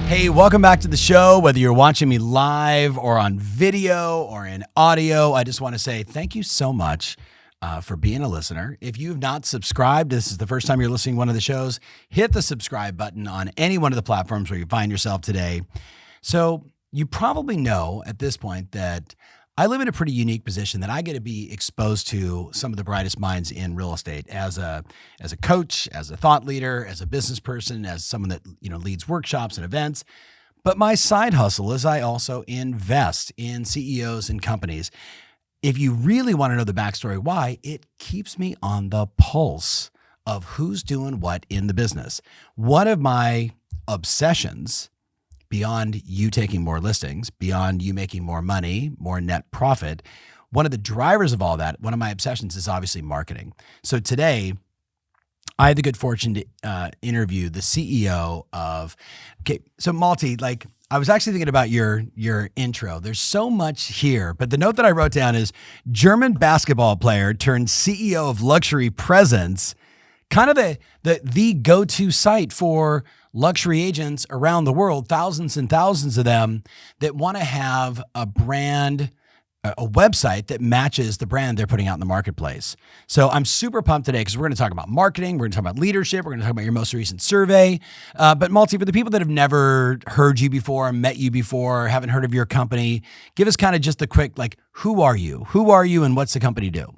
Hey, welcome back to the show. Whether you're watching me live or on video or in audio, I just want to say thank you so much for being a listener. If you have not subscribed, this is the first time you're listening to one of the shows, hit the subscribe button on any one of the platforms where you find yourself today. So you probably know at this point that I live in a pretty unique position that I get to be exposed to some of the brightest minds in real estate as a coach, as a thought leader, as a business person, as someone that leads workshops and events. But my side hustle is I also invest in CEOs and companies. If you really want to know the backstory why, it keeps me on the pulse of who's doing what in the business. One of my obsessions, beyond you taking more listings, beyond you making more money, more net profit, one of the drivers of all that, one of my obsessions is obviously marketing. So today, I had the good fortune to interview the CEO of, so Malte, I was actually thinking about your intro. There's so much here, but the note that I wrote down is German basketball player turned CEO of luxury presence, kind of the go-to site for luxury agents around the world, thousands and thousands of them that want to have a brand, a website that matches the brand they're putting out in the marketplace. So I'm super pumped today because we're going to talk about marketing, we're going to talk about leadership, we're going to talk about your most recent survey. But Malte, for the people that have never heard you before, met you before, haven't heard of your company, give us kind of just a quick, who are you? Who are you and what's the company do?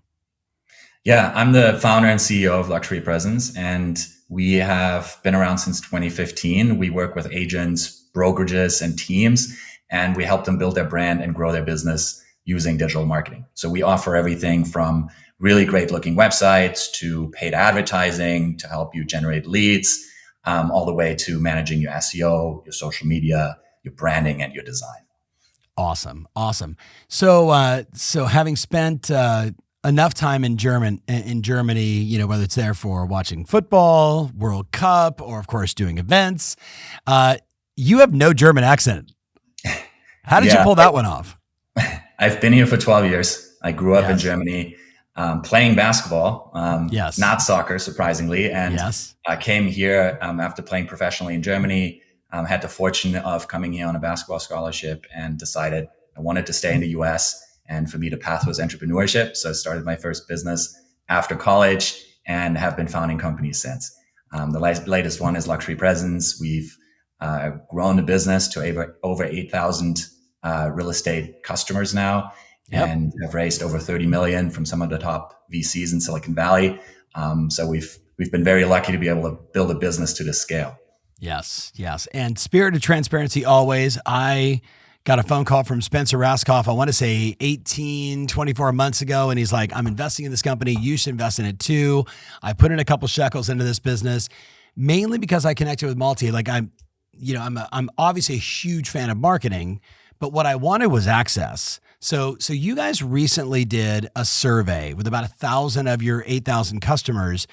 Yeah, I'm the founder and CEO of Luxury Presence, and we have been around since 2015. We work with agents, brokerages, and teams, and we help them build their brand and grow their business using digital marketing. So we offer everything from really great looking websites to paid advertising to help you generate leads, all the way to managing your SEO, your social media, your branding, and your design. Awesome. So having spent enough time in Germany, whether it's there for watching football, World Cup, or of course doing events, you have no German accent. How did you pull that one off? I've been here for 12 years. I grew up in Germany, playing basketball, not soccer, surprisingly. And I came here after playing professionally in Germany, had the fortune of coming here on a basketball scholarship and decided I wanted to stay in the US. And for me, the path was entrepreneurship. So I started my first business after college and have been founding companies since. The latest one is Luxury Presence. We've grown the business to over 8,000 real estate customers now, and have raised over 30 million from some of the top VCs in Silicon Valley. So we've been very lucky to be able to build a business to this scale. Yes. And spirit of transparency always. I got a phone call from Spencer Raskoff, I want to say 24 months ago. And he's like, I'm investing in this company. You should invest in it too. I put in a couple shekels into this business, mainly because I connected with Malte. I'm obviously a huge fan of marketing, but what I wanted was access. So you guys recently did a survey with about 1,000 of your 8,000 customers,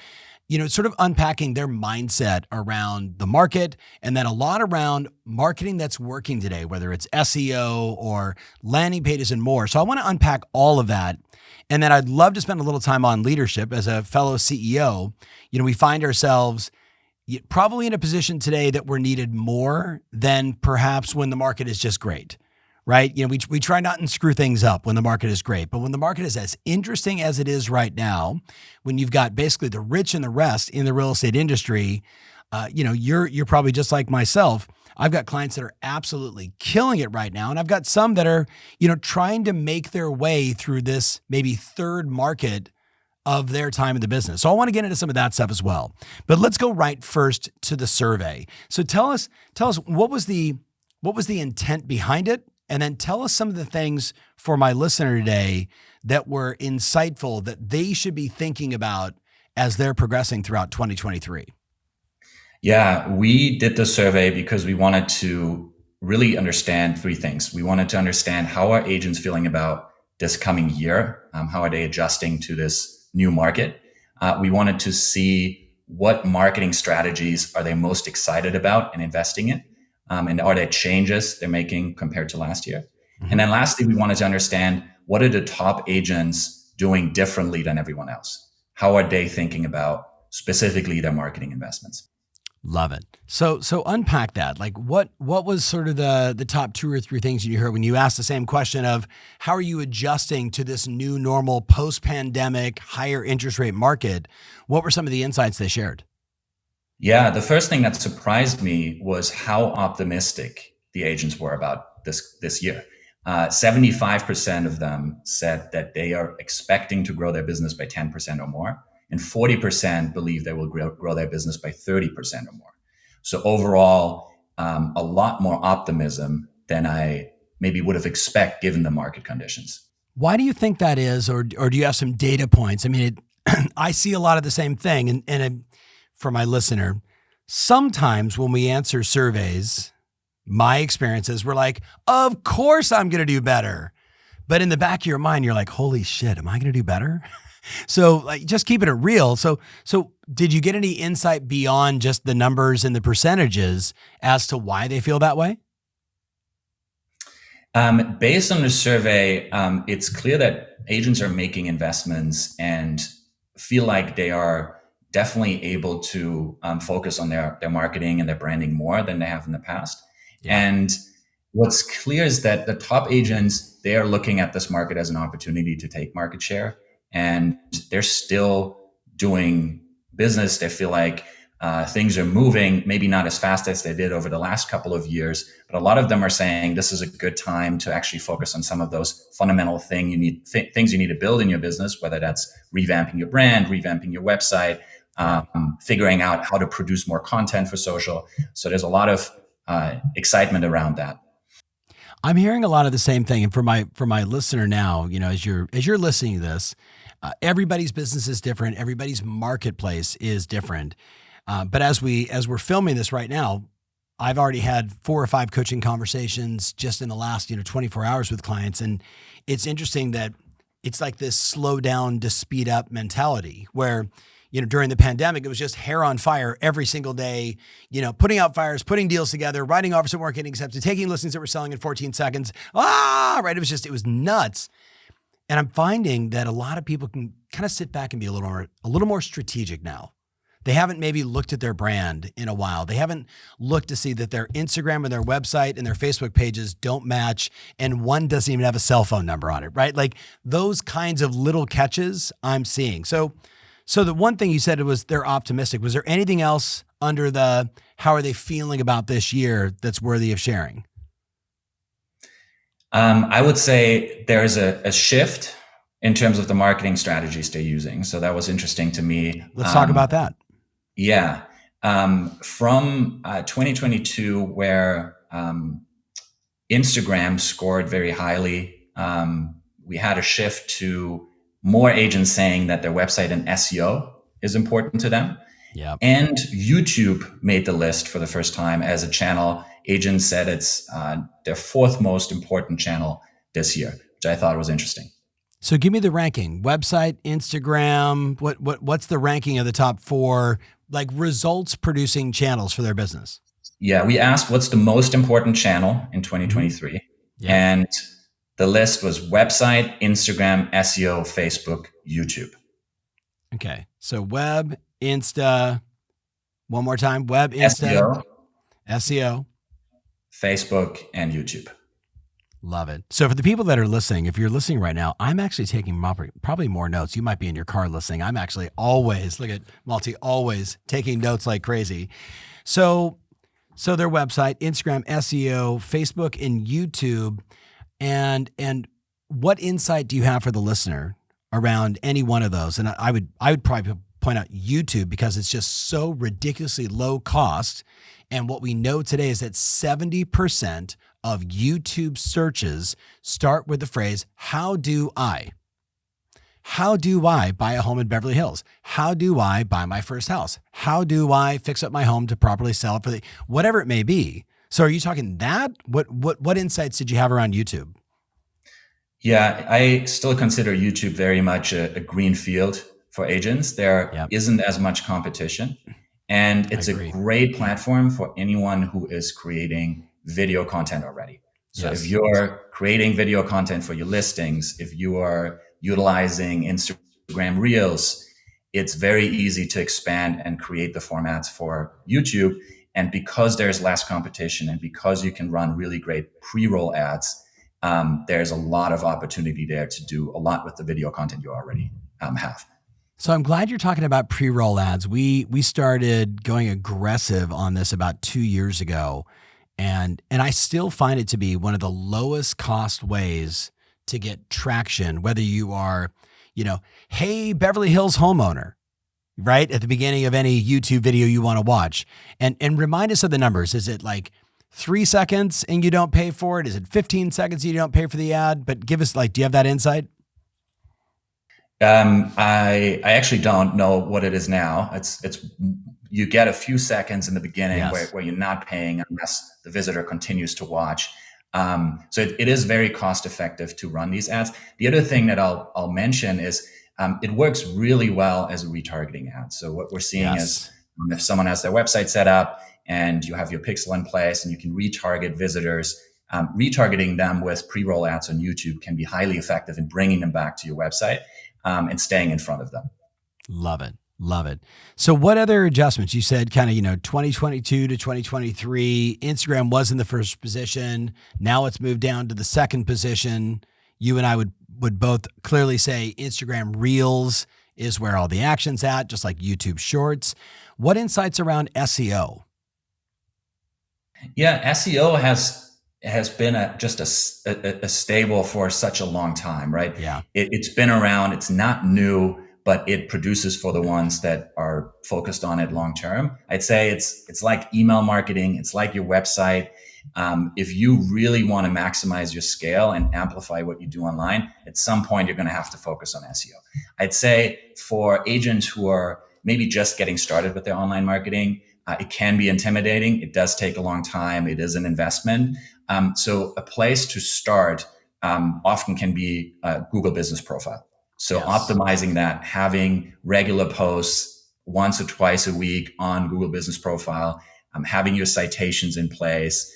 sort of unpacking their mindset around the market, and then a lot around marketing that's working today, whether it's SEO or landing pages and more. So I want to unpack all of that. And then I'd love to spend a little time on leadership. As a fellow CEO, we find ourselves probably in a position today that we're needed more than perhaps when the market is just great. Right? We try not to screw things up when the market is great, but when the market is as interesting as it is right now, when you've got basically the rich and the rest in the real estate industry, you're probably just like myself. I've got clients that are absolutely killing it right now. And I've got some that are, trying to make their way through this maybe third market of their time in the business. So I want to get into some of that stuff as well, but let's go right first to the survey. So tell us what was the intent behind it? And then tell us some of the things for my listener today that were insightful that they should be thinking about as they're progressing throughout 2023. Yeah, we did the survey because we wanted to really understand three things. We wanted to understand how are agents feeling about this coming year? How are they adjusting to this new market? We wanted to see what marketing strategies are they most excited about and investing in. And are there changes they're making compared to last year? Mm-hmm. And then lastly, we wanted to understand what are the top agents doing differently than everyone else? How are they thinking about specifically their marketing investments? Love it. So unpack that. Like what was sort of the top 2 or 3 things you heard when you asked the same question of how are you adjusting to this new normal post-pandemic higher interest rate market? What were some of the insights they shared? Yeah, the first thing that surprised me was how optimistic the agents were about this year. 75% of them said that they are expecting to grow their business by 10% or more, and 40% believe they will grow their business by 30% or more. So overall, a lot more optimism than I maybe would have expected given the market conditions. Why do you think that is, or do you have some data points? I mean, I see a lot of the same thing, and for my listener, sometimes when we answer surveys, my experiences were like, of course I'm going to do better. But in the back of your mind, you're like, holy shit, am I going to do better? So like, just keeping it real. So did you get any insight beyond just the numbers and the percentages as to why they feel that way? Based on the survey, it's clear that agents are making investments and feel like they are definitely able to focus on their marketing and their branding more than they have in the past. Yeah. And what's clear is that the top agents, they are looking at this market as an opportunity to take market share, and they're still doing business. They feel like things are moving, maybe not as fast as they did over the last couple of years, but a lot of them are saying this is a good time to actually focus on some of those fundamental things you need to build in your business, whether that's revamping your brand, revamping your website, figuring out how to produce more content for social. So there's a lot of excitement around that. I'm hearing a lot of the same thing. And for my listener now, you know, as you're listening to this, everybody's business is different. Everybody's marketplace is different. But as we're filming this right now, I've already had 4 or 5 coaching conversations just in the last 24 hours with clients, and it's interesting that it's like this slow down to speed up mentality where during the pandemic, it was just hair on fire every single day, putting out fires, putting deals together, writing offers that weren't getting accepted, taking listings that were selling in 14 seconds. Right. It was nuts. And I'm finding that a lot of people can kind of sit back and be a little more strategic now. They haven't maybe looked at their brand in a while. They haven't looked to see that their Instagram and their website and their Facebook pages don't match, and one doesn't even have a cell phone number on it, right? Like those kinds of little catches I'm seeing. So the one thing you said was they're optimistic. Was there anything else under the how are they feeling about this year that's worthy of sharing? I would say there's a shift in terms of the marketing strategies they're using. So that was interesting to me. Let's talk about that. Yeah. From 2022, where Instagram scored very highly, we had a shift to more agents saying that their website and SEO is important to them. Yeah. And YouTube made the list for the first time as a channel. Agents said it's their 4th most important channel this year, which I thought was interesting. So give me the ranking. Website, Instagram, what's the ranking of the top 4 like results producing channels for their business? Yeah, we asked what's the most important channel in 2023. Mm-hmm. Yeah. And the list was website, Instagram, SEO, Facebook, YouTube. Okay. So web, Insta, one more time, web, Insta, SEO, Facebook, and YouTube. Love it. So for the people that are listening, if you're listening right now, I'm actually taking probably more notes. You might be in your car listening. I'm actually always, look at Malte, always taking notes like crazy. So their website, Instagram, SEO, Facebook, and YouTube. And what insight do you have for the listener around any one of those? And I would probably point out YouTube because it's just so ridiculously low cost. And what we know today is that 70% of YouTube searches start with the phrase, how do I buy a home in Beverly Hills? How do I buy my first house? How do I fix up my home to properly sell it for whatever it may be? So are you talking that? What insights did you have around YouTube? Yeah, I still consider YouTube very much a green field for agents. There isn't as much competition. And it's a great platform for anyone who is creating video content already. So if you're creating video content for your listings, if you are utilizing Instagram Reels, it's very easy to expand and create the formats for YouTube. And because there's less competition and because you can run really great pre-roll ads, there's a lot of opportunity there to do a lot with the video content you already have. So I'm glad you're talking about pre-roll ads. We started going aggressive on this about 2 years ago, and I still find it to be one of the lowest cost ways to get traction, whether you are, hey, Beverly Hills homeowner, right? At the beginning of any YouTube video you want to watch, and remind us of the numbers. Is it like 3 seconds and you don't pay for it? Is it 15 seconds and you don't pay for the ad? But give us, do you have that insight? I actually don't know what it is now. It's you get a few seconds in the beginning where you're not paying unless the visitor continues to watch. So it is very cost effective to run these ads. The other thing that I'll mention is it works really well as a retargeting ad. So what we're seeing is if someone has their website set up and you have your pixel in place and you can retarget visitors, retargeting them with pre-roll ads on YouTube can be highly effective in bringing them back to your website. And staying in front of them. Love it. Love it. So what other adjustments? You said kind of, 2022 to 2023, Instagram was in the first position. Now it's moved down to the second position. You and I would both clearly say Instagram Reels is where all the action's at, just like YouTube Shorts. What insights around SEO? Yeah, SEO has been just a stable for such a long time, right? Yeah. It's been around. It's not new, but it produces for the ones that are focused on it long term. I'd say it's like email marketing. It's like your website. If you really want to maximize your scale and amplify what you do online, at some point you're going to have to focus on SEO. I'd say for agents who are maybe just getting started with their online marketing, it can be intimidating. It does take a long time. It is an investment. So a place to start often can be a Google Business Profile. So optimizing that, having regular posts once or twice a week on Google Business Profile, having your citations in place,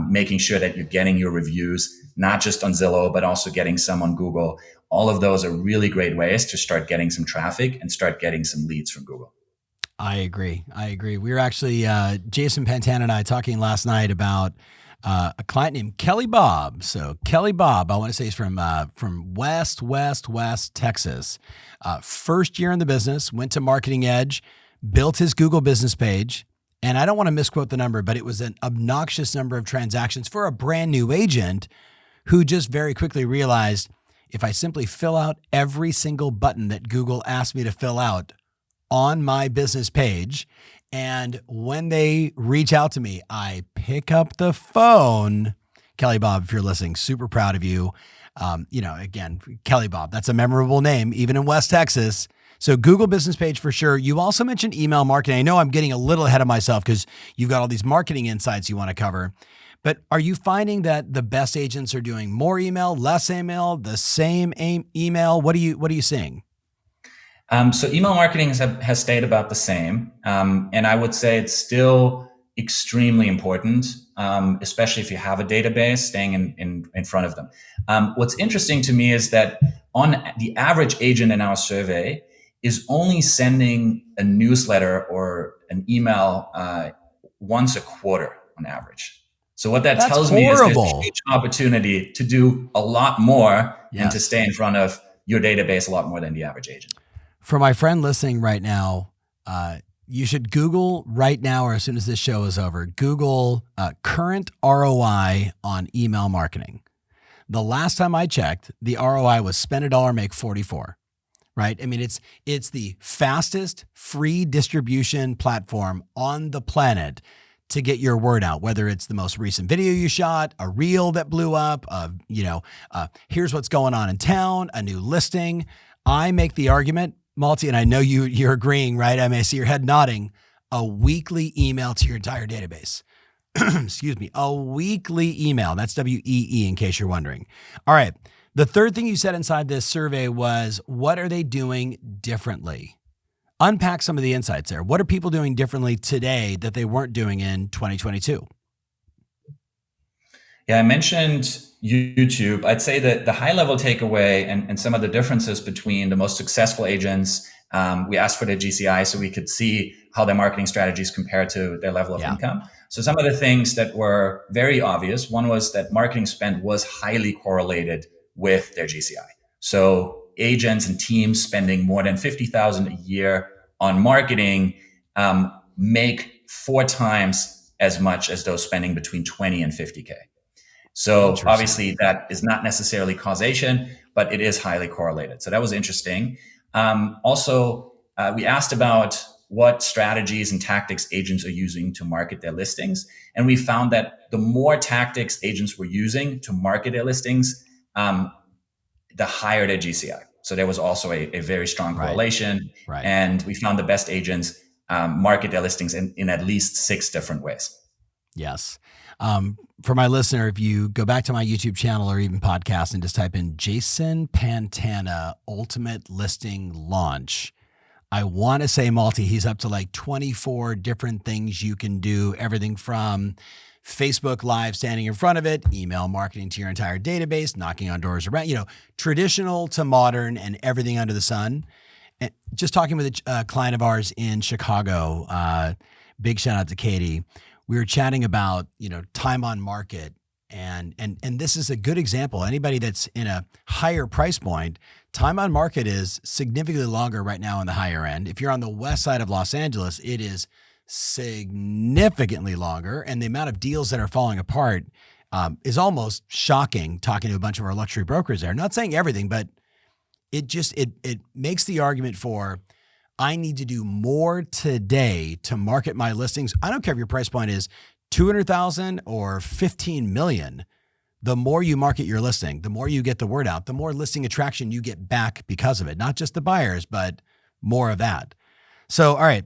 making sure that you're getting your reviews, not just on Zillow, but also getting some on Google. All of those are really great ways to start getting some traffic and start getting some leads from Google. I agree. We were actually, Jason Pantana and I talking last night about a client named Kelly Bob. So Kelly Bob, I want to say he's from West Texas. First year in the business, went to Marketing Edge, built his Google business page. And I don't want to misquote the number, but it was an obnoxious number of transactions for a brand new agent who just very quickly realized if I simply fill out every single button that Google asked me to fill out on my business page, and when they reach out to me, I pick up the phone. Kelly Bob, if you're listening, super proud of you. Again, Kelly Bob, that's a memorable name, even in West Texas. So Google business page for sure. You also mentioned email marketing. I know I'm getting a little ahead of myself because you've got all these marketing insights you want to cover. But are you finding that the best agents are doing more email, less email, the same email? What are you seeing? So email marketing has stayed about the same. And I would say it's still extremely important, especially if you have a database, staying in front of them. What's interesting to me is that on the average agent in our survey is only sending a newsletter or an email once a quarter on average. So what that tells me is there's a huge opportunity to do a lot more and to stay in front of your database a lot more than the average agent. For my friend listening right now, you should Google right now, or as soon as this show is over, Google current ROI on email marketing. The last time I checked, the ROI was spend $1, make 44, right? I mean, it's the fastest free distribution platform on the planet to get your word out, whether it's the most recent video you shot, a reel that blew up, here's what's going on in town, a new listing. I make the argument, Malte, and I know you're agreeing, right? I see your head nodding, a weekly email to your entire database. Excuse me, a weekly email. That's WEE in case you're wondering. All right. The third thing you said inside this survey was, what are they doing differently? Unpack some of the insights there. What are people doing differently today that they weren't doing in 2022? Yeah, I mentioned YouTube. I'd say that the high level takeaway and some of the differences between the most successful agents We asked for their GCI so we could see how their marketing strategies compare to their level of income. So some of the things that were very obvious, one was that marketing spend was highly correlated with their GCI. So agents and teams spending more than $50,000 a year on marketing make 4 times as much as those spending between 20 and 50K. So obviously that is not necessarily causation, but it is highly correlated. So that was interesting. Also, we asked about what strategies and tactics agents are using to market their listings. And we found that the more tactics agents were using to market their listings, the higher their GCI. So there was also a very strong correlation. Right. And we found the best agents market their listings in at least 6 different ways. Yes. For my listener, if you go back to my YouTube channel or even podcast and just type in Jason Pantana Ultimate Listing Launch, I want to say, Malte, he's up to like 24 different things you can do. Everything from Facebook Live standing in front of it, email marketing to your entire database, knocking on doors around, traditional to modern and everything under the sun. And just talking with a client of ours in Chicago, big shout out to Katie. We were chatting about, time on market. And this is a good example. Anybody that's in a higher price point, time on market is significantly longer right now on the higher end. If you're on the west side of Los Angeles, it is significantly longer. And the amount of deals that are falling apart is almost shocking, talking to a bunch of our luxury brokers there. Not saying everything, but it makes the argument for, I need to do more today to market my listings. I don't care if your price point is $200,000 or $15 million. The more you market your listing, the more you get the word out, the more listing attraction you get back because of it. Not just the buyers, but more of that. So, all right.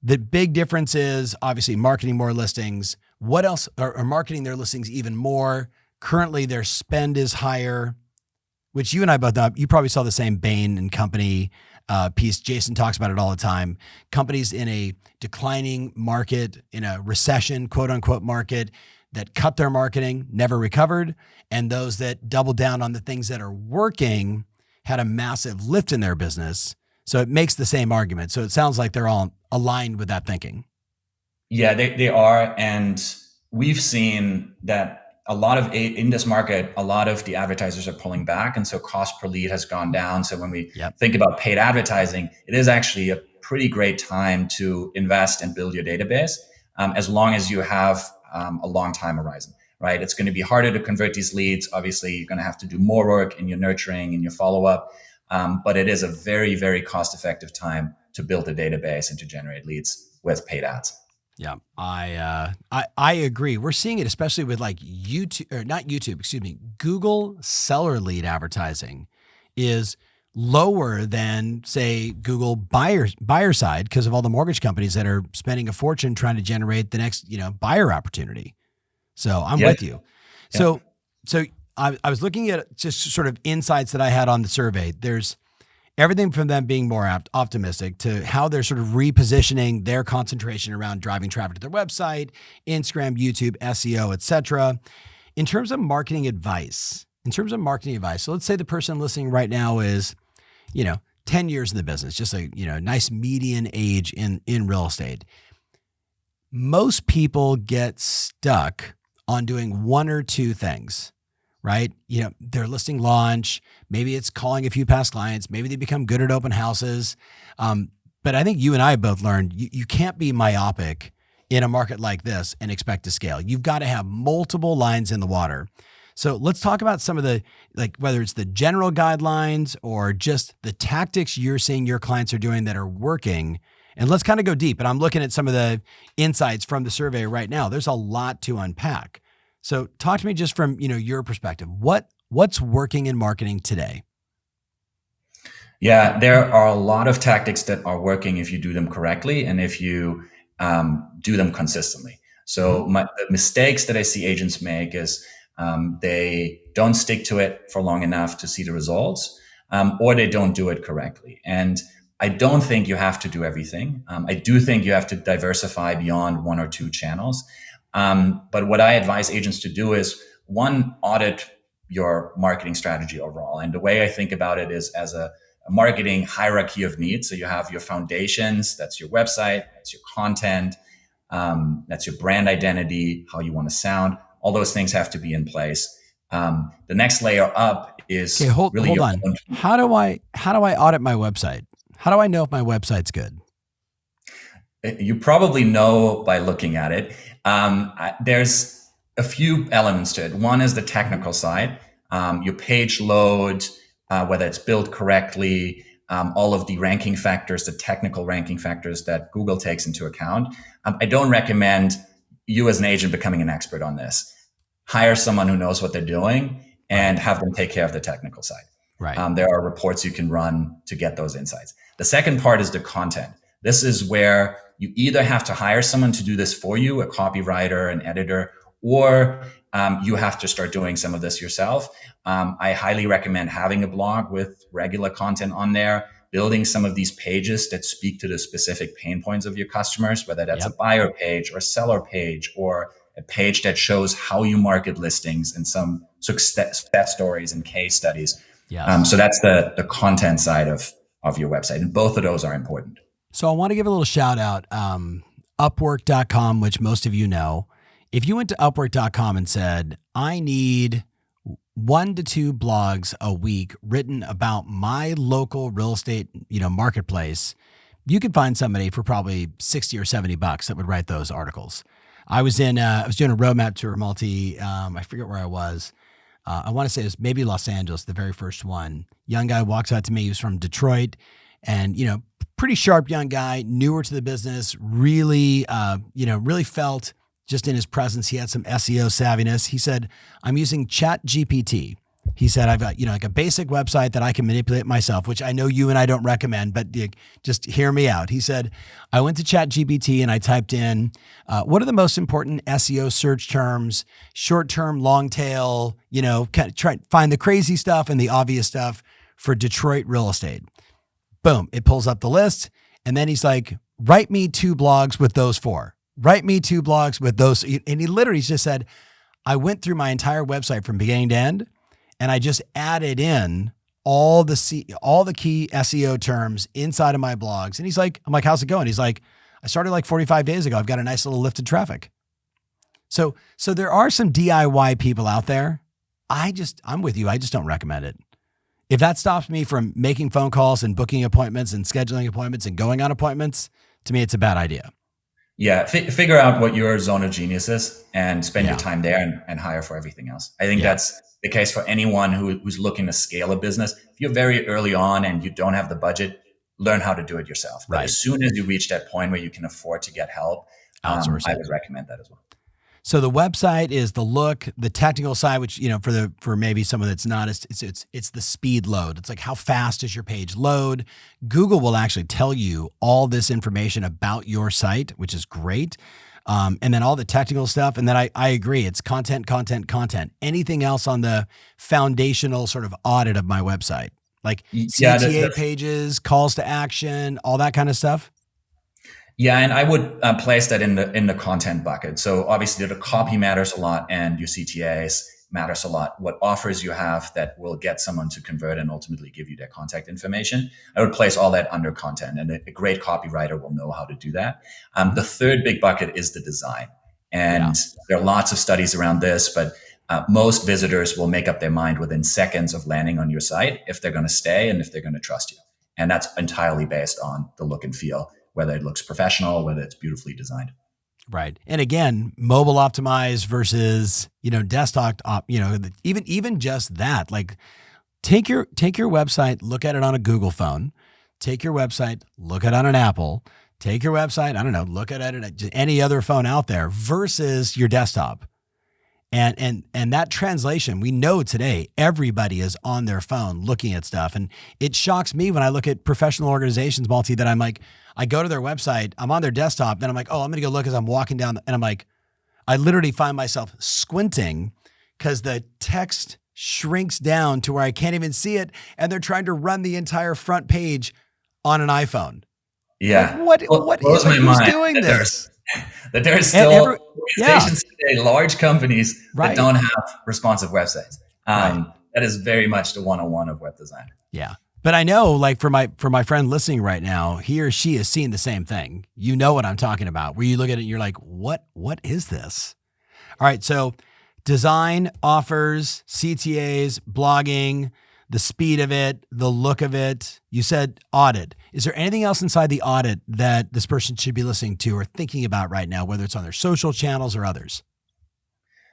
The big difference is obviously marketing more listings. What else are marketing their listings even more? Currently, their spend is higher, which you and I both know. You probably saw the same Bain and Company piece. Jason talks about it all the time. Companies in a declining market, in a recession, quote unquote market, that cut their marketing, never recovered. And those that doubled down on the things that are working had a massive lift in their business. So it makes the same argument. So it sounds like they're all aligned with that thinking. Yeah, they are. And we've seen that in this market, a lot of the advertisers are pulling back. And so cost per lead has gone down. So when we think about paid advertising, it is actually a pretty great time to invest and build your database, as long as you have a long time horizon, right? It's going to be harder to convert these leads. Obviously, you're going to have to do more work in your nurturing and your follow-up. But it is a very, very cost-effective time to build a database and to generate leads with paid ads. Yeah, I agree. We're seeing it especially with like Google seller lead advertising is lower than, say, Google buyer side because of all the mortgage companies that are spending a fortune trying to generate the next, buyer opportunity. So I'm with you. Yeah. So I was looking at just sort of insights that I had on the survey. There's everything from them being more optimistic to how they're sort of repositioning their concentration around driving traffic to their website, Instagram, YouTube, SEO, et cetera. In terms of marketing advice, so let's say the person listening right now is, 10 years in the business, just a, nice median age in real estate. Most people get stuck on doing one or two things. Right? Their listing launch, maybe it's calling a few past clients, maybe they become good at open houses. But I think you and I both learned you can't be myopic in a market like this and expect to scale. You've got to have multiple lines in the water. So let's talk about some of the, whether it's the general guidelines or just the tactics you're seeing your clients are doing that are working. And let's kind of go deep. And I'm looking at some of the insights from the survey right now. There's a lot to unpack. So talk to me just from, your perspective. What's working in marketing today? Yeah, there are a lot of tactics that are working if you do them correctly and if you do them consistently. So the mistakes that I see agents make is they don't stick to it for long enough to see the results, or they don't do it correctly. And I don't think you have to do everything. I do think you have to diversify beyond one or two channels. But what I advise agents to do is, one, audit your marketing strategy overall. And the way I think about it is as a marketing hierarchy of needs. So you have your foundations, that's your website, that's your content, that's your brand identity, how you want to sound. All those things have to be in place. The next layer up is hold on. How do I audit my website? How do I know if my website's good? You probably know by looking at it. There's a few elements to it. One is the technical side, your page load, whether it's built correctly, all of the ranking factors, the technical ranking factors that Google takes into account. I don't recommend you as an agent becoming an expert on this. Hire someone who knows what they're doing and have them take care of the technical side. Right. There are reports you can run to get those insights. The second part is the content. This is where you either have to hire someone to do this for you, a copywriter, an editor, or you have to start doing some of this yourself. I highly recommend having a blog with regular content on there, building some of these pages that speak to the specific pain points of your customers, whether that's a buyer page or a seller page or a page that shows how you market listings and some success stories and case studies. Yes. So that's the content side of your website. And both of those are important. So I want to give a little shout out, Upwork.com, which most of you know. If you went to Upwork.com and said, I need 1 to 2 blogs a week written about my local real estate, marketplace, you could find somebody for probably $60 or $70 that would write those articles. I was doing a roadmap tour, Malte. I forget where I was. I want to say it was maybe Los Angeles, the very first one. Young guy walks out to me. He was from Detroit, and pretty sharp young guy, newer to the business. Really, really felt just in his presence he had some SEO savviness. He said, "I'm using ChatGPT." He said, "I've got like a basic website that I can manipulate myself," which I know you and I don't recommend, but just hear me out. He said, "I went to ChatGPT and I typed in what are the most important SEO search terms, short term, long tail, try find the crazy stuff and the obvious stuff for Detroit real estate." Boom, it pulls up the list, and then he's like, "Write me 2 blogs with those 4. Write me 2 blogs with those," and he literally just said, "I went through my entire website from beginning to end." And I just added in all the key SEO terms inside of my blogs. And I'm like, "How's it going?" He's like, "I started like 45 days ago. I've got a nice little lift of traffic." So there are some DIY people out there. I'm with you. I just don't recommend it. If that stops me from making phone calls and booking appointments and scheduling appointments and going on appointments, to me, it's a bad idea. Yeah. Figure out what your zone of genius is and spend your time there and hire for everything else. I think that's the case for anyone who's looking to scale a business. If you're very early on and you don't have the budget, learn how to do it yourself. But as soon as you reach that point where you can afford to get help, I would recommend that as well. So the website is the look, the technical side, which, for maybe someone that's not, it's the speed load. It's like, how fast does your page load? Google will actually tell you all this information about your site, which is great. And then all the technical stuff. And then I agree. It's content. Anything else on the foundational sort of audit of my website, like CTA pages, calls to action, all that kind of stuff. Yeah, and I would place that in the content bucket. So obviously the copy matters a lot, and your CTAs matters a lot. What offers you have that will get someone to convert and ultimately give you their contact information. I would place all that under content, and a great copywriter will know how to do that. The third big bucket is the design, and there are lots of studies around this, but most visitors will make up their mind within seconds of landing on your site if they're going to stay and if they're going to trust you. And that's entirely based on the look and feel, whether it looks professional, whether it's beautifully designed. Right. And again, mobile optimized versus, desktop, even just that, like take your website, look at it on a Google phone, take your website, look at it on an Apple, take your website, look at it at any other phone out there versus your desktop. And that translation, we know today, everybody is on their phone looking at stuff. And it shocks me when I look at professional organizations, Malte, that I'm like, I go to their website, I'm on their desktop, then I'm like, oh, I'm going to go look as I'm walking down. And I'm like, I literally find myself squinting because the text shrinks down to where I can't even see it. And they're trying to run the entire front page on an iPhone. Yeah. Like, who's doing this? That there's still organizations today, large companies that don't have responsive websites. That is very much the 101 of web design. Yeah. But I know, like for my friend listening right now, he or she is seeing the same thing. You know what I'm talking about, where you look at it and you're like, what is this? All right. So design, offers, CTAs, blogging, the speed of it, the look of it. You said audit. Is there anything else inside the audit that this person should be listening to or thinking about right now, whether it's on their social channels or others?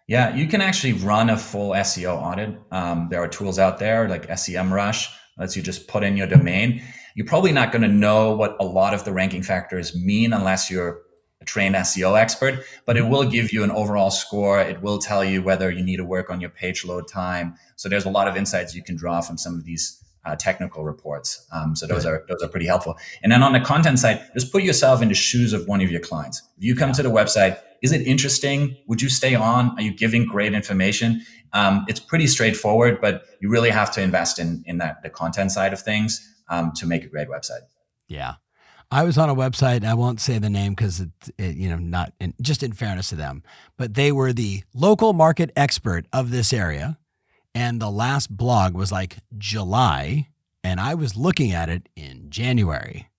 Yeah, you can actually run a full SEO audit. There are tools out there like SEMrush, lets you just put in your domain. You're probably not going to know what a lot of the ranking factors mean unless you're a trained SEO expert, but it will give you an overall score. It will tell you whether you need to work on your page load time. So there's a lot of insights you can draw from some of these technical reports. So those are pretty helpful. And then on the content side, just put yourself in the shoes of one of your clients. If you come to the website, is it interesting? Would you stay on? Are you giving great information? It's pretty straightforward, but you really have to invest in the content side of things to make a great website. Yeah. I was on a website, and I won't say the name because not just in fairness to them, but they were the local market expert of this area. And the last blog was like July, and I was looking at it in January.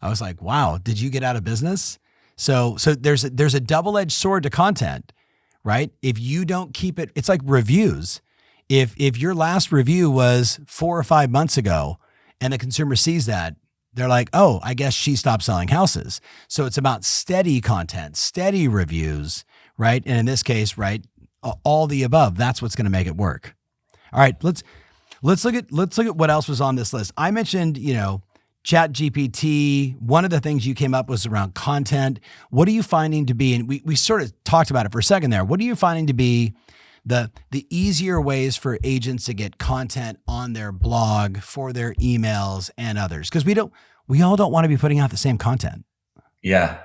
I was like, wow, did you get out of business? So there's a double-edged sword to content, right? If you don't keep it, it's like reviews. If your last review was 4 or 5 months ago and the consumer sees that, they're like, oh, I guess she stopped selling houses. So it's about steady content, steady reviews, right? And in this case, right, all the above. That's what's going to make it work. All right, let's look at what else was on this list. I mentioned, ChatGPT. One of the things you came up was around content. What are you finding to be, and we sort of talked about it for a second there. What are you finding to be the easier ways for agents to get content on their blog, for their emails and others? Because we all don't want to be putting out the same content. Yeah.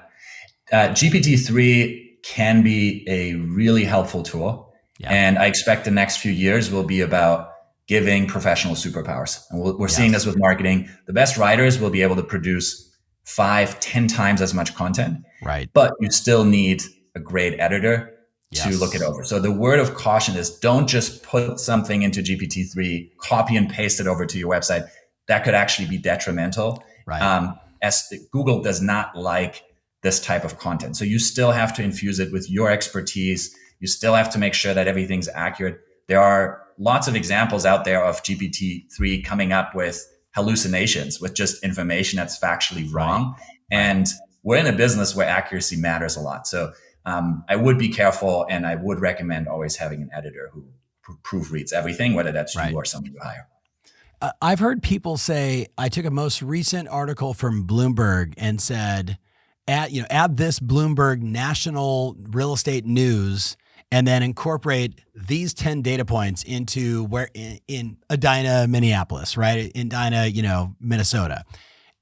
GPT-3 can be a really helpful tool. Yeah. And I expect the next few years will be about giving professional superpowers. And we're seeing this with marketing. The best writers will be able to produce 5-10 times as much content. Right. But you still need a great editor to look it over. So the word of caution is don't just put something into GPT-3, copy and paste it over to your website. That could actually be detrimental. Right. As Google does not like this type of content. So you still have to infuse it with your expertise. You still have to make sure that everything's accurate. There are lots of examples out there of GPT-3 coming up with hallucinations, with just information that's factually wrong. Right. And we're in a business where accuracy matters a lot. So I would be careful, and I would recommend always having an editor who proofreads everything, whether that's you or someone you hire. I've heard people say, I took a most recent article from Bloomberg and said, add this Bloomberg national real estate news and then incorporate these 10 data points into where in Edina, Minneapolis, right? In Edina, Minnesota,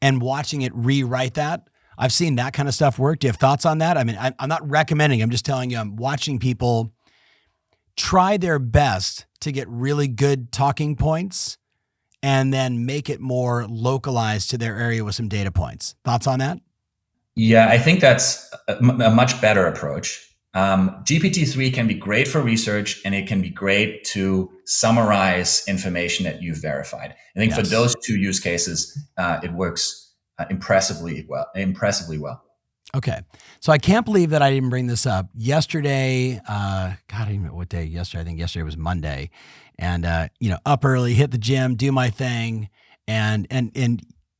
and watching it rewrite that. I've seen that kind of stuff work. Do you have thoughts on that? I mean, I'm not recommending, I'm just telling you, I'm watching people try their best to get really good talking points and then make it more localized to their area with some data points. Thoughts on that? Yeah, I think that's a much better approach. GPT-3 can be great for research, and it can be great to summarize information that you've verified. I think for those two use cases, it works impressively well. Okay. So I can't believe that I didn't bring this up yesterday. I don't even know what day yesterday. I think yesterday was Monday, and up early, hit the gym, do my thing. And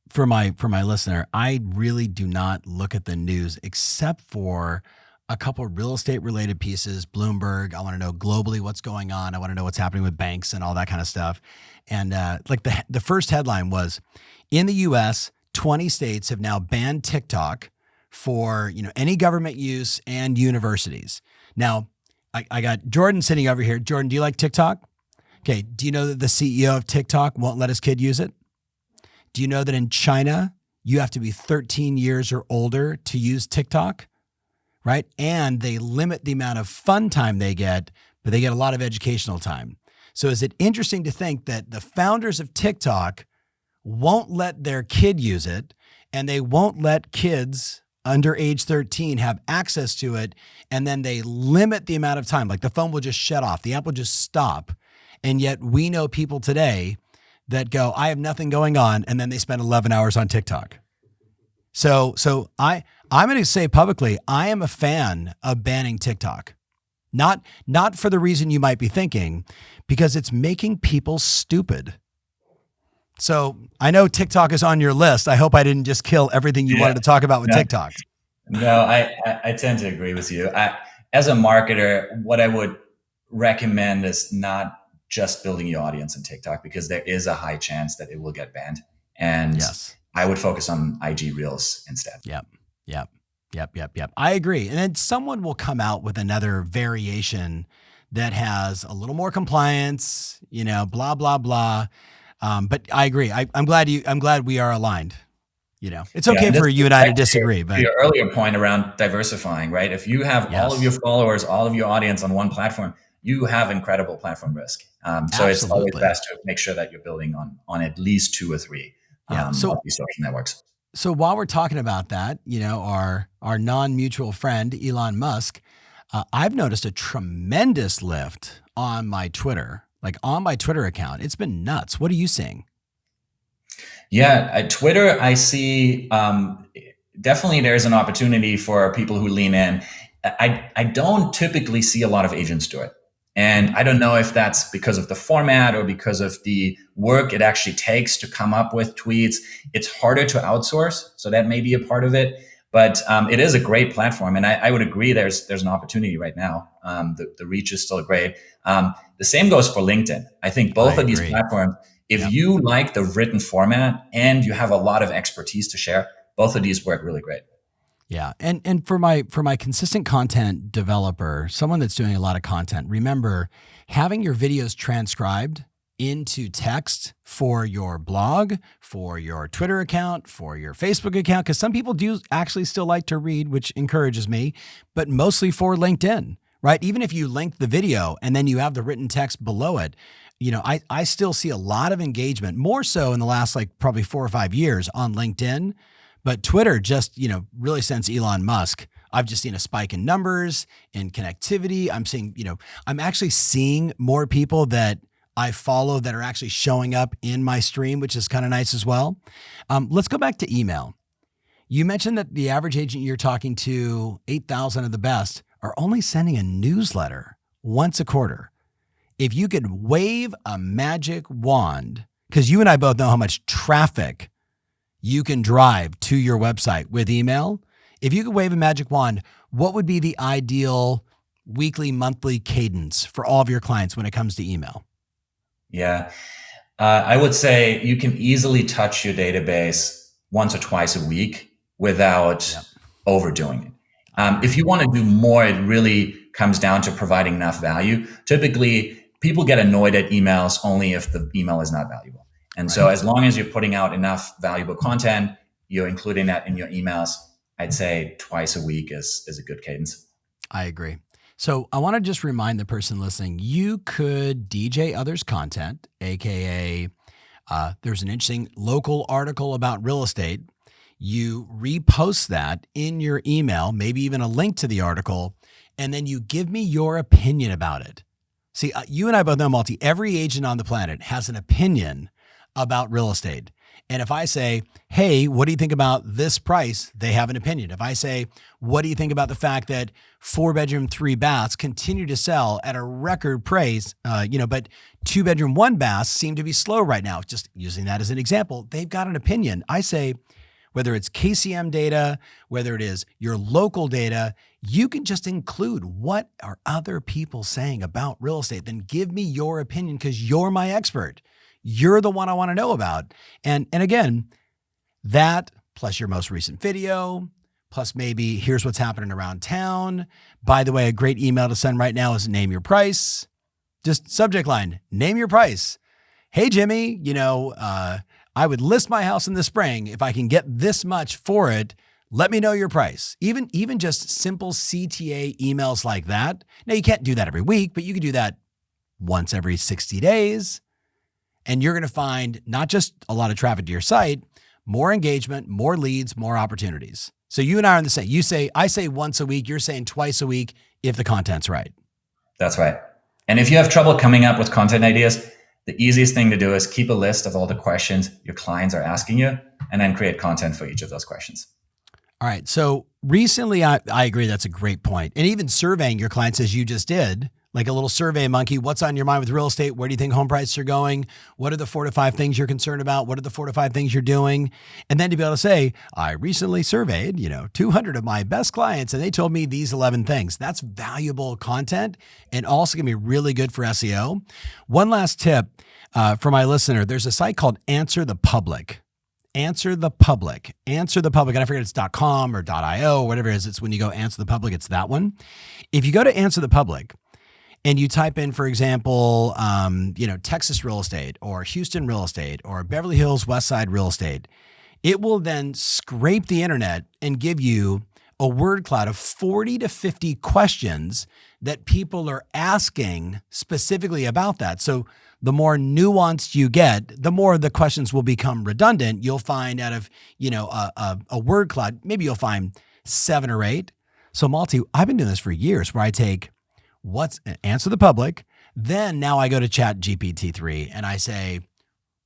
for my listener, I really do not look at the news except for a couple of real estate related pieces, Bloomberg. I want to know globally what's going on. I want to know what's happening with banks and all that kind of stuff. And like the first headline was, in the US, 20 states have now banned TikTok for any government use and universities. Now, I got Jordan sitting over here. Jordan, do you like TikTok? Okay. Do you know that the CEO of TikTok won't let his kid use it? Do you know that in China, you have to be 13 years or older to use TikTok? Right? And they limit the amount of fun time they get, but they get a lot of educational time. So is it interesting to think that the founders of TikTok won't let their kid use it, and they won't let kids under age 13 have access to it, and then they limit the amount of time, like the phone will just shut off, the app will just stop. And yet we know people today that go, I have nothing going on, and then they spend 11 hours on TikTok. So I'm going to say publicly, I am a fan of banning TikTok. Not for the reason you might be thinking, because it's making people stupid. So I know TikTok is on your list. I hope I didn't just kill everything you wanted to talk about with TikTok. No, I tend to agree with you. As a marketer, what I would recommend is not just building your audience in TikTok, because there is a high chance that it will get banned. And I would focus on IG Reels instead. Yep. I agree. And then someone will come out with another variation that has a little more compliance, blah, blah, blah. But I agree. I'm glad we are aligned. It's okay for you and I to disagree. But your earlier point around diversifying, right? If you have all of your followers, all of your audience on one platform, you have incredible platform risk. So it's always best to make sure that you're building on at least 2 or 3 of these social networks. So while we're talking about that, our non-mutual friend, Elon Musk, I've noticed a tremendous lift on my Twitter, on my Twitter account. It's been nuts. What are you seeing? Yeah, at Twitter, I see definitely there's an opportunity for people who lean in. I don't typically see a lot of agents do it. And I don't know if that's because of the format or because of the work it actually takes to come up with tweets. It's harder to outsource, so that may be a part of it. But it is a great platform, and I would agree there's an opportunity right now. The reach is still great. The same goes for LinkedIn. I think both of these platforms, if you like the written format and you have a lot of expertise to share, both of these work really great. Yeah. And for my consistent content developer, someone that's doing a lot of content, remember having your videos transcribed into text for your blog, for your Twitter account, for your Facebook account, because some people do actually still like to read, which encourages me, but mostly for LinkedIn, right? Even if you link the video and then you have the written text below it, I still see a lot of engagement, more so in the last probably 4 or 5 years on LinkedIn. But Twitter just, really since Elon Musk, I've just seen a spike in numbers, in connectivity. I'm seeing, I'm actually seeing more people that I follow that are actually showing up in my stream, which is kind of nice as well. Let's go back to email. You mentioned that the average agent you're talking to, 8,000 of the best, are only sending a newsletter once a quarter. If you could wave a magic wand, because you and I both know how much traffic you can drive to your website with email. If you could wave a magic wand, what would be the ideal weekly, monthly cadence for all of your clients when it comes to email? Yeah, I would say you can easily touch your database once or twice a week without overdoing it. If you want to do more, it really comes down to providing enough value. Typically, people get annoyed at emails only if the email is not valuable. And so as long as you're putting out enough valuable content, you're including that in your emails, I'd say twice a week is a good cadence. I agree. So I want to just remind the person listening, you could DJ others' content, AKA there's an interesting local article about real estate. You repost that in your email, maybe even a link to the article, and then you give me your opinion about it. See, you and I both know, Malte, every agent on the planet has an opinion about real estate. And if I say, hey, what do you think about this price? They have an opinion. If I say, what do you think about the fact that 4-bedroom, 3 baths continue to sell at a record price, but 2-bedroom, 1 baths seem to be slow right now. Just using that as an example, they've got an opinion. I say, whether it's KCM data, whether it is your local data, you can just include what are other people saying about real estate. Then give me your opinion because you're my expert. You're the one I want to know about. And again, that plus your most recent video, plus maybe here's what's happening around town. By the way, a great email to send right now is name your price. Just subject line, name your price. Hey, Jimmy, I would list my house in the spring. If I can get this much for it, let me know your price. Even just simple CTA emails like that. Now, you can't do that every week, but you can do that once every 60 days. And you're going to find not just a lot of traffic to your site, more engagement, more leads, more opportunities. So you and I are on the same. I say once a week, you're saying twice a week if the content's right. That's right. And if you have trouble coming up with content ideas, The easiest thing to do is keep a list of all the questions your clients are asking you, and then create content for each of those questions. All right. So recently, I agree. That's a great point. And even surveying your clients as you just did, like a little survey monkey, what's on your mind with real estate? Where do you think home prices are going? What are the 4 to 5 things you're concerned about? What are the 4 to 5 things you're doing? And then to be able to say, I recently surveyed, 200 of my best clients, and they told me these 11 things. That's valuable content and also going to be really good for SEO. One last tip for my listener, there's a site called Answer the Public. Answer the Public. Answer the Public. And I forget it's .com or .io or whatever it is. It's when you go Answer the Public, it's that one. If you go to Answer the Public and you type in, for example, Texas real estate or Houston real estate or Beverly Hills West Side real estate, it will then scrape the internet and give you a word cloud of 40 to 50 questions that people are asking specifically about that. So the more nuanced you get, the more the questions will become redundant. You'll find out of, a word cloud, maybe you'll find 7 or 8. So Malte, I've been doing this for years where I take Answer the Public. Then now I go to ChatGPT 3 and I say,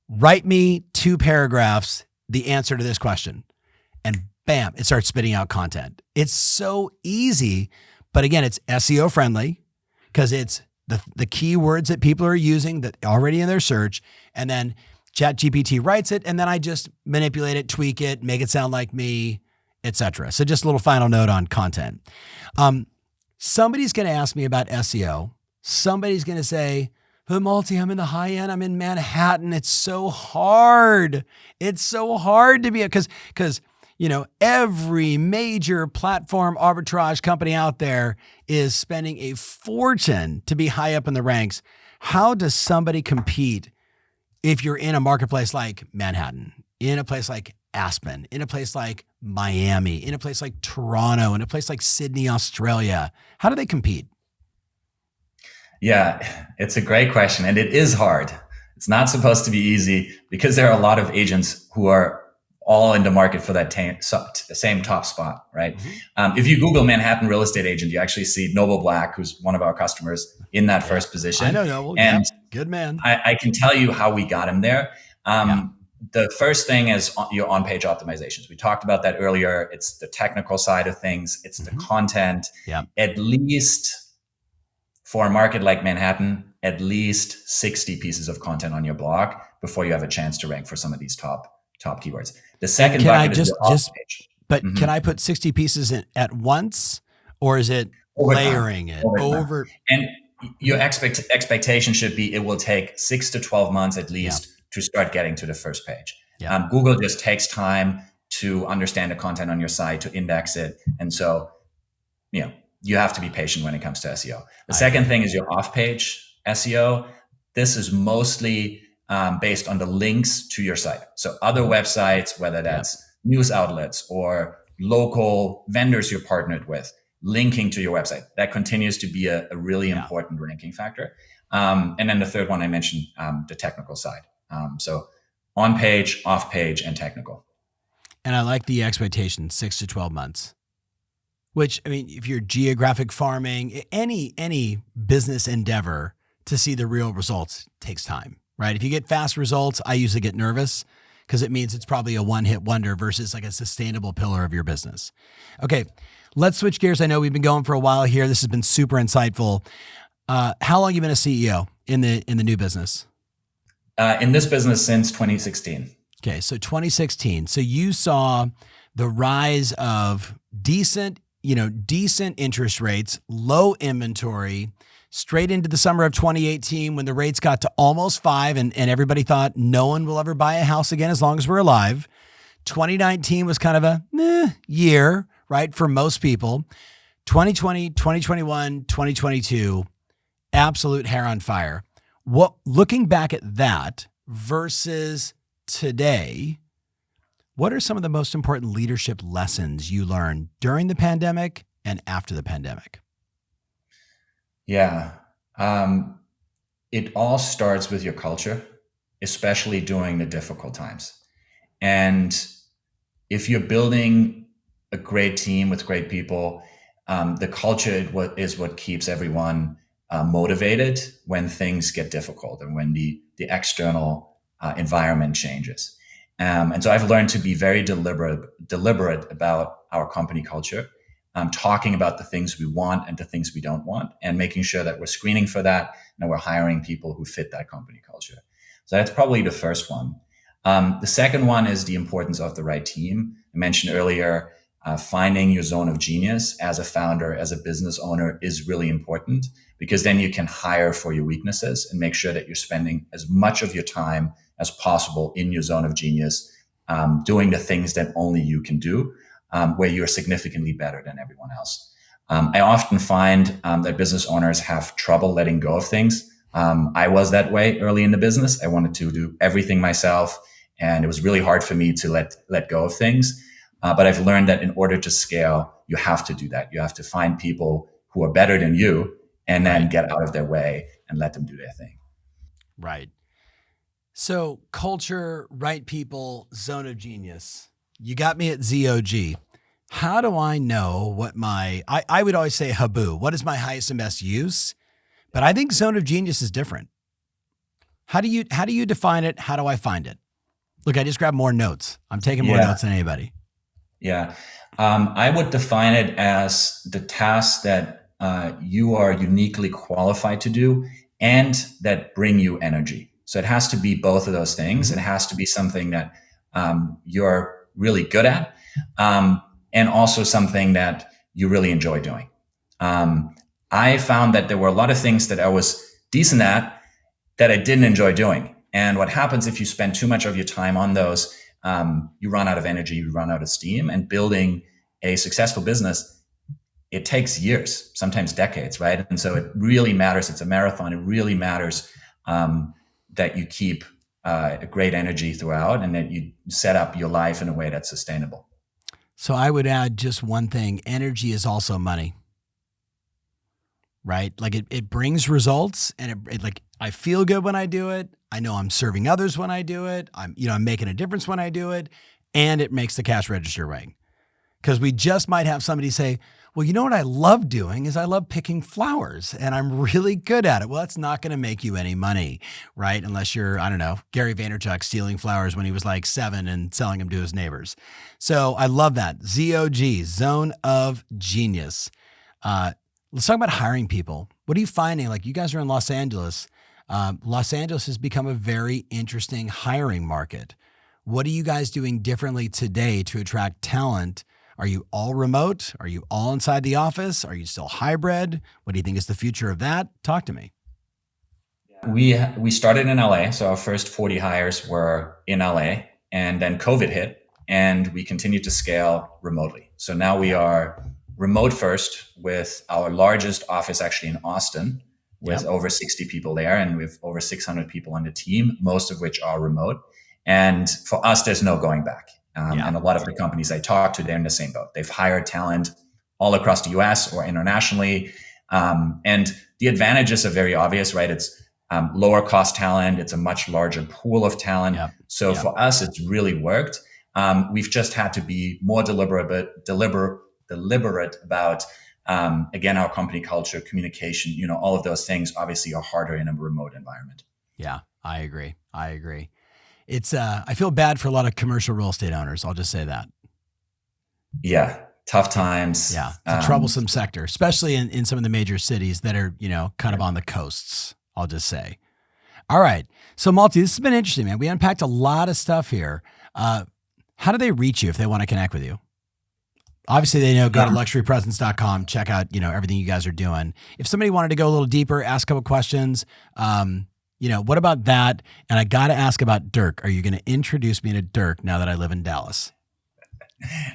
write me 2 paragraphs, the answer to this question. And bam, it starts spitting out content. It's so easy, but again, it's SEO friendly because it's the keywords that people are using that already in their search. And then ChatGPT writes it, and then I just manipulate it, tweak it, make it sound like me, etc. So just a little final note on content. Somebody's going to ask me about SEO. Somebody's going to say, "But Malte, I'm in the high end. I'm in Manhattan. It's so hard. It's so hard to be because every major platform arbitrage company out there is spending a fortune to be high up in the ranks. How does somebody compete if you're in a marketplace like Manhattan, in a place like Aspen, in a place like Miami, in a place like Toronto, in a place like Sydney, Australia? How do they compete?" Yeah, it's a great question. And it is hard. It's not supposed to be easy because there are a lot of agents who are all in the market for that same top spot, right? Mm-hmm. If you Google Manhattan real estate agent, you actually see Noble Black, who's one of our customers, in that first position. I know Noble. And good man. I can tell you how we got him there. The first thing is your on-page optimizations. We talked about that earlier. It's the technical side of things. It's the content. Yeah. At least for a market like Manhattan, at least 60 pieces of content on your blog before you have a chance to rank for some of these top keywords. The second bucket is the off-page. But can I put 60 pieces in at once, or is it layering it over? And your expectation should be it will take 6 to 12 months at least to start getting to the first page. Yeah. Google just takes time to understand the content on your site, to index it. And so, you have to be patient when it comes to SEO. The second thing is your off-page SEO. This is mostly based on the links to your site. So other websites, whether that's news outlets or local vendors you're partnered with, linking to your website, that continues to be a really important ranking factor. And then the third one I mentioned, the technical side. So on page, off page, and technical. And I like the expectation, 6 to 12 months. Which, if you're geographic farming, any business endeavor, to see the real results takes time, right? If you get fast results, I usually get nervous because it means it's probably a one-hit wonder versus like a sustainable pillar of your business. Okay, let's switch gears. I know we've been going for a while here. This has been super insightful. How long have you been a CEO in the new business? In this business since 2016. Okay, so 2016. So you saw the rise of decent interest rates, low inventory, straight into the summer of 2018 when the rates got to almost 5 and everybody thought no one will ever buy a house again as long as we're alive. 2019 was kind of a year, right, for most people. 2020, 2021, 2022, absolute hair on fire. Looking back at that versus today, what are some of the most important leadership lessons you learned during the pandemic and after the pandemic? Yeah. It all starts with your culture, especially during the difficult times. And if you're building a great team with great people, the culture is what keeps everyone motivated when things get difficult and when the external environment changes. And so I've learned to be very deliberate about our company culture, talking about the things we want and the things we don't want, and making sure that we're screening for that and we're hiring people who fit that company culture. So that's probably the first one. The second one is the importance of the right team. I mentioned earlier, finding your zone of genius as a founder, as a business owner is really important, because then you can hire for your weaknesses and make sure that you're spending as much of your time as possible in your zone of genius, doing the things that only you can do, where you're significantly better than everyone else. I often find that business owners have trouble letting go of things. I was that way early in the business. I wanted to do everything myself, and it was really hard for me to let go of things. But I've learned that in order to scale, you have to do that. You have to find people who are better than you and then get out of their way and let them do their thing. Right. So culture, right people, zone of genius. You got me at ZOG. How do I know what I would always say Habu, what is my highest and best use? But I think zone of genius is different. How do you define it? How do I find it? Look, I just grabbed more notes. I'm taking more notes than anybody. Yeah. I would define it as the task that you are uniquely qualified to do and that bring you energy. So it has to be both of those things. It has to be something that you're really good at, and also something that you really enjoy doing. I found that there were a lot of things that I was decent at that I didn't enjoy doing. And what happens if you spend too much of your time on those, you run out of energy, you run out of steam. And building a successful business, it takes years, sometimes decades, right? And so it really matters. It's a marathon. It really matters that you keep a great energy throughout and that you set up your life in a way that's sustainable. So I would add just one thing. Energy is also money, right? Like it brings results, and it like, I feel good when I do it. I know I'm serving others when I do it. I'm making a difference when I do it, and it makes the cash register ring. Because we just might have somebody say, well, you know what I love doing is I love picking flowers and I'm really good at it. Well, that's not going to make you any money, right? Unless you're, I don't know, Gary Vaynerchuk stealing flowers when he was like 7 and selling them to his neighbors. So I love that. ZOG, Zone of Genius. Let's talk about hiring people. What are you finding? Like, you guys are in Los Angeles. Los Angeles has become a very interesting hiring market. What are you guys doing differently today to attract talent? Are you all remote? Are you all inside the office? Are you still hybrid? What do you think is the future of that? Talk to me. We started in LA. So our first 40 hires were in LA, and then COVID hit and we continued to scale remotely. So now we are remote first, with our largest office actually in Austin, with over 60 people there, and we have over 600 people on the team, most of which are remote. And for us, there's no going back. And a lot of the companies I talk to, they're in the same boat. They've hired talent all across the US or internationally. And the advantages are very obvious, right? It's lower cost talent. It's a much larger pool of talent. So for us, it's really worked. We've just had to be more deliberate about, again, our company culture, communication, all of those things obviously are harder in a remote environment. Yeah, I agree. It's, I feel bad for a lot of commercial real estate owners. I'll just say that. Yeah. Tough times. Yeah. It's a troublesome sector, especially in some of the major cities that are, kind of on the coasts, I'll just say. All right. So Malte, this has been interesting, man. We unpacked a lot of stuff here. How do they reach you if they want to connect with you? Obviously, they know, go to luxurypresence.com, check out, everything you guys are doing. If somebody wanted to go a little deeper, ask a couple questions, what about that? And I got to ask about Dirk. Are you going to introduce me to Dirk now that I live in Dallas?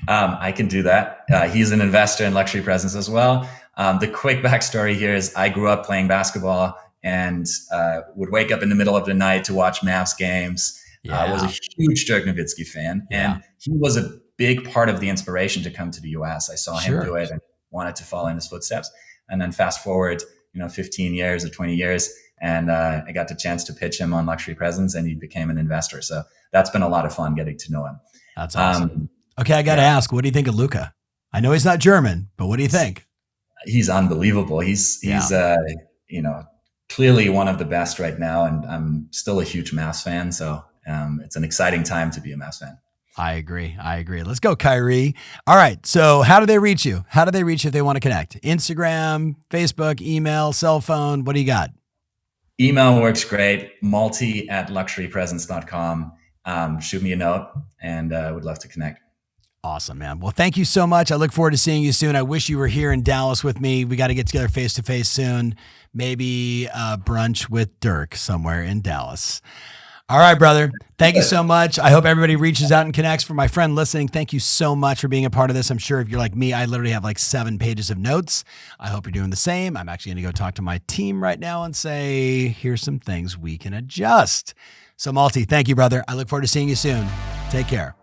I can do that. He's an investor in Luxury Presence as well. The quick backstory here is I grew up playing basketball and would wake up in the middle of the night to watch Mavs games. I was a huge Dirk Nowitzki fan, and he was a big part of the inspiration to come to the US. I saw him do it and wanted to follow in his footsteps. And then fast forward, 15 years or 20 years, and I got the chance to pitch him on Luxury Presence, and he became an investor. So that's been a lot of fun getting to know him. That's awesome. Okay, I got to ask, what do you think of Luka? I know he's not German, but what do you think? He's unbelievable. He's clearly one of the best right now. And I'm still a huge Mavs fan. So it's an exciting time to be a Mavs fan. I agree. Let's go, Kyrie. All right. So how do they reach you? How do they reach you if they want to connect? Instagram, Facebook, email, cell phone? What do you got? Email works great. Malte@luxurypresence.com. Shoot me a note, and would love to connect. Awesome, man. Well, thank you so much. I look forward to seeing you soon. I wish you were here in Dallas with me. We got to get together face-to-face soon. Maybe brunch with Dirk somewhere in Dallas. All right, brother. Thank you so much. I hope everybody reaches out and connects. For my friend listening, thank you so much for being a part of this. I'm sure if you're like me, I literally have like 7 pages of notes. I hope you're doing the same. I'm actually going to go talk to my team right now and say, here's some things we can adjust. So Malte, thank you, brother. I look forward to seeing you soon. Take care.